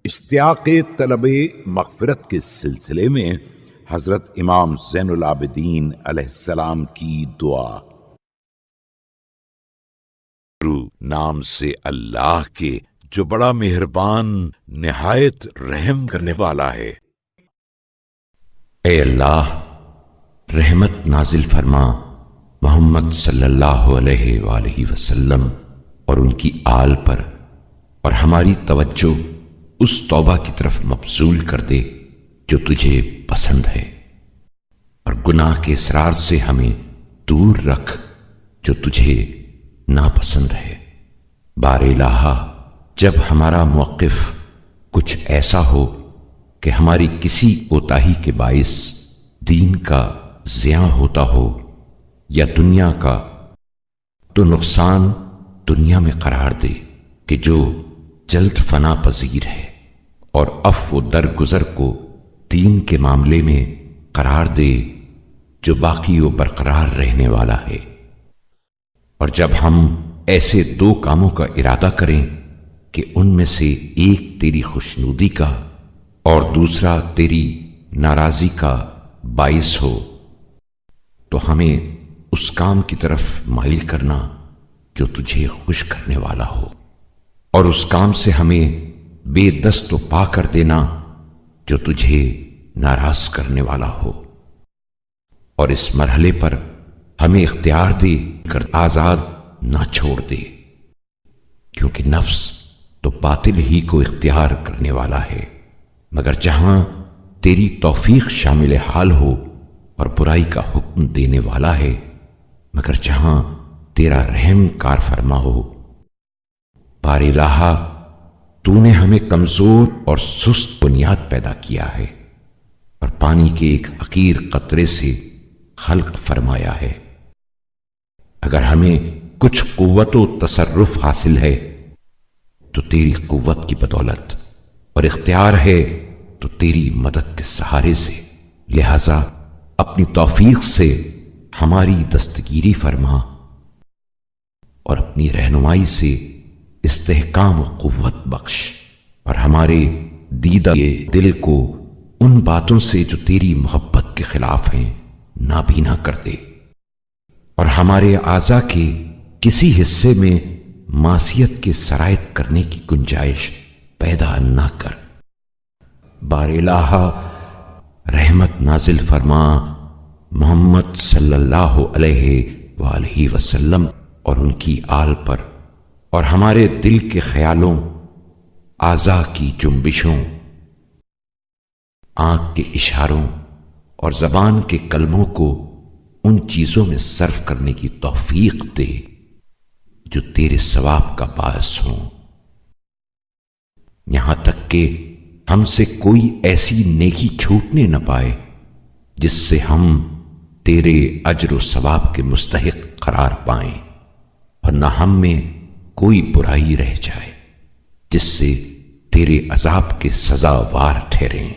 اشتیاق طلب مغفرت کے سلسلے میں حضرت امام زین العابدین علیہ السلام کی دعا۔ نام سے اللہ کے جو بڑا مہربان نہایت رحم کرنے والا ہے۔ اے اللہ، رحمت نازل فرما محمد صلی اللہ علیہ وآلہ وسلم اور ان کی آل پر، اور ہماری توجہ اس توبہ کی طرف مبذول کر دے جو تجھے پسند ہے، اور گناہ کے اصرار سے ہمیں دور رکھ جو تجھے ناپسند ہے۔ بار الہا، جب ہمارا موقف کچھ ایسا ہو کہ ہماری کسی کوتاہی کے باعث دین کا زیاں ہوتا ہو یا دنیا کا، تو نقصان دنیا میں قرار دے کہ جو جلد فنا پذیر ہے، اور عفو و درگزر کو دین کے معاملے میں قرار دے جو باقی و برقرار رہنے والا ہے۔ اور جب ہم ایسے دو کاموں کا ارادہ کریں کہ ان میں سے ایک تیری خوشنودی کا اور دوسرا تیری ناراضی کا باعث ہو، تو ہمیں اس کام کی طرف مائل کرنا جو تجھے خوش کرنے والا ہو، اور اس کام سے ہمیں بے دست و پا کر دینا جو تجھے ناراض کرنے والا ہو، اور اس مرحلے پر ہمیں اختیار دے کر آزاد نہ چھوڑ دے، کیونکہ نفس تو باطل ہی کو اختیار کرنے والا ہے، مگر جہاں تیری توفیق شامل حال ہو، اور برائی کا حکم دینے والا ہے مگر جہاں تیرا رحم کار فرما ہو۔ بار الہا، تو نے ہمیں کمزور اور سست بنیاد پیدا کیا ہے، اور پانی کے ایک حقیر قطرے سے خلق فرمایا ہے۔ اگر ہمیں کچھ قوت و تصرف حاصل ہے تو تیری قوت کی بدولت، اور اختیار ہے تو تیری مدد کے سہارے سے، لہذا اپنی توفیق سے ہماری دستگیری فرما، اور اپنی رہنمائی سے استحکام و قوت بخش، اور ہمارے دیدہ دل کو ان باتوں سے جو تیری محبت کے خلاف ہیں نابینا کر دے، اور ہمارے اعضاء کے کسی حصے میں معصیت کے سرایت کرنے کی گنجائش پیدا نہ کر۔ بار الہا، رحمت نازل فرما محمد صلی اللہ علیہ وآلہ وسلم اور ان کی آل پر، اور ہمارے دل کے خیالوں، اعضاء کی جنبشوں، آنکھ کے اشاروں اور زبان کے کلموں کو ان چیزوں میں صرف کرنے کی توفیق دے جو تیرے ثواب کا باعث ہوں، یہاں تک کہ ہم سے کوئی ایسی نیکی چھوٹنے نہ پائے جس سے ہم تیرے اجر و ثواب کے مستحق قرار پائیں، اور نہ ہم میں کوئی برائی رہ جائے جس سے تیرے عذاب کے سزاوار ٹھہریں۔